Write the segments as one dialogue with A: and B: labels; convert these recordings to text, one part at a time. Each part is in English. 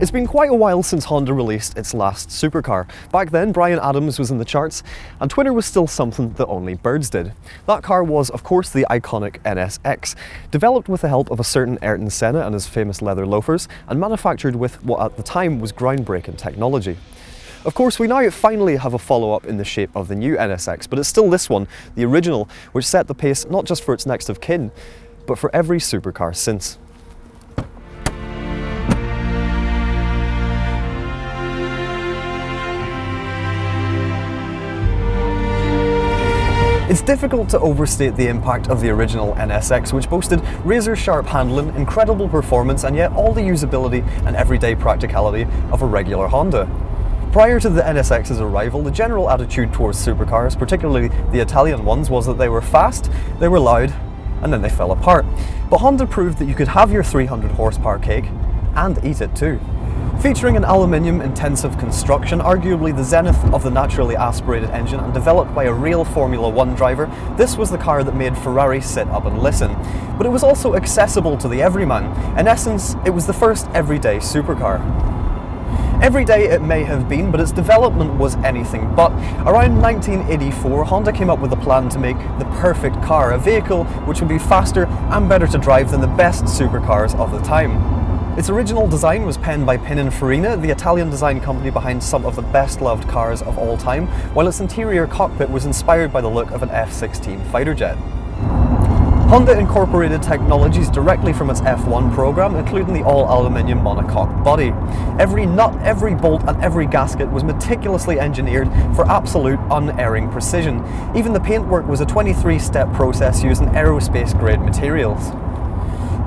A: It's been quite a while since Honda released its last supercar. Back then, Bryan Adams was in the charts, and Twitter was still something that only birds did. That car was, of course, the iconic NSX, developed with the help of a certain Ayrton Senna and his famous leather loafers, and manufactured with what at the time was groundbreaking technology. Of course, we now finally have a follow-up in the shape of the new NSX, but it's still this one, the original, which set the pace not just for its next of kin, but for every supercar since. It's difficult to overstate the impact of the original NSX, which boasted razor-sharp handling, incredible performance, and yet all the usability and everyday practicality of a regular Honda. Prior to the NSX's arrival, the general attitude towards supercars, particularly the Italian ones, was that they were fast, they were loud, and then they fell apart. But Honda proved that you could have your 300 horsepower cake and eat it too. Featuring an aluminium-intensive construction, arguably the zenith of the naturally aspirated engine, and developed by a real Formula 1 driver, this was the car that made Ferrari sit up and listen. But it was also accessible to the everyman. In essence, it was the first everyday supercar. Everyday it may have been, but its development was anything but. Around 1984, Honda came up with a plan to make the perfect car, a vehicle which would be faster and better to drive than the best supercars of the time. Its original design was penned by Pininfarina, the Italian design company behind some of the best-loved cars of all time, while its interior cockpit was inspired by the look of an F-16 fighter jet. Honda incorporated technologies directly from its F1 program, including the all-aluminium monocoque body. Every nut, every bolt, and every gasket was meticulously engineered for absolute unerring precision. Even the paintwork was a 23-step process using aerospace-grade materials.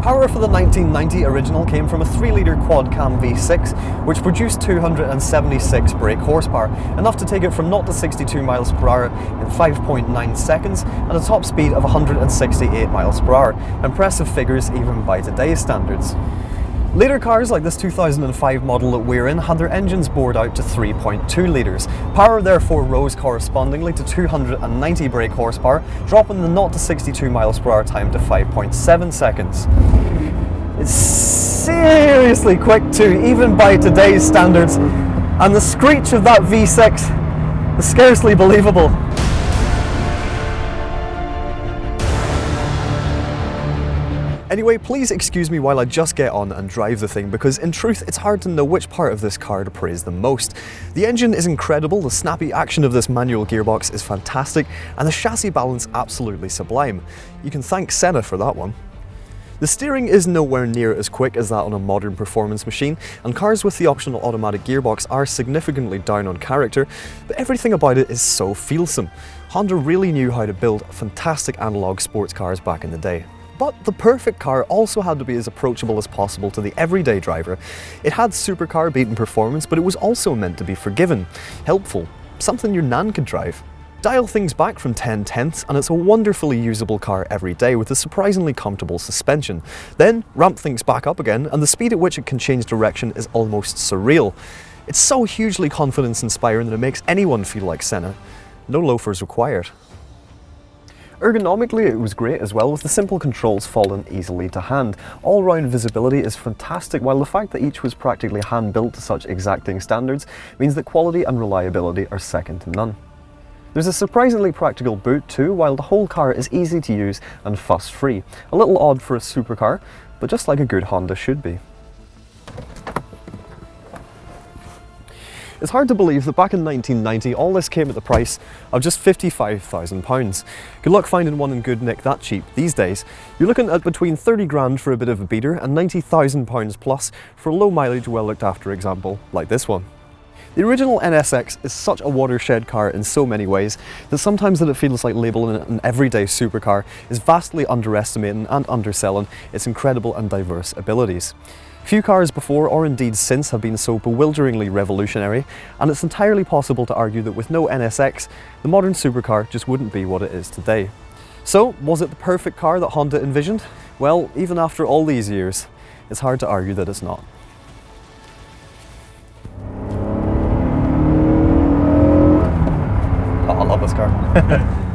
A: Power for the 1990 original came from a 3-litre quad-cam V6, which produced 276 brake horsepower, enough to take it from 0 to 62 miles per hour in 5.9 seconds and a top speed of 168 miles per hour. Impressive figures even by today's standards. Later cars like this 2005 model that we're in had their engines bored out to 3.2 litres. Power therefore rose correspondingly to 290 brake horsepower, dropping the 0 to 62 miles per hour time to 5.7 seconds. It's seriously quick too, even by today's standards, and the screech of that V6 is scarcely believable. Anyway, please excuse me while I just get on and drive the thing, because in truth it's hard to know which part of this car to praise the most. The engine is incredible, the snappy action of this manual gearbox is fantastic, and the chassis balance absolutely sublime. You can thank Senna for that one. The steering is nowhere near as quick as that on a modern performance machine, and cars with the optional automatic gearbox are significantly down on character, but everything about it is so feelsome. Honda really knew how to build fantastic analog sports cars back in the day. But the perfect car also had to be as approachable as possible to the everyday driver. It had supercar beating performance, but it was also meant to be forgiving, helpful, something your nan could drive. Dial things back from 10/10ths and it's a wonderfully usable car every day with a surprisingly comfortable suspension. Then ramp things back up again and the speed at which it can change direction is almost surreal. It's so hugely confidence-inspiring that it makes anyone feel like Senna. No loafers required. Ergonomically it was great as well, with the simple controls falling easily to hand. All-round visibility is fantastic, while the fact that each was practically hand-built to such exacting standards means that quality and reliability are second to none. There's a surprisingly practical boot too, while the whole car is easy to use and fuss-free. A little odd for a supercar, but just like a good Honda should be. It's hard to believe that back in 1990 all this came at the price of just £55,000. Good luck finding one in good nick that cheap these days. You're looking at between 30 grand for a bit of a beater and £90,000 plus for a low mileage well looked after example like this one. The original NSX is such a watershed car in so many ways that sometimes it feels like labelling it an everyday supercar is vastly underestimating and underselling its incredible and diverse abilities. Few cars before, or indeed since, have been so bewilderingly revolutionary, and it's entirely possible to argue that with no NSX, the modern supercar just wouldn't be what it is today. So, was it the perfect car that Honda envisioned? Well, even after all these years, it's hard to argue that it's not. Oh, I love this car.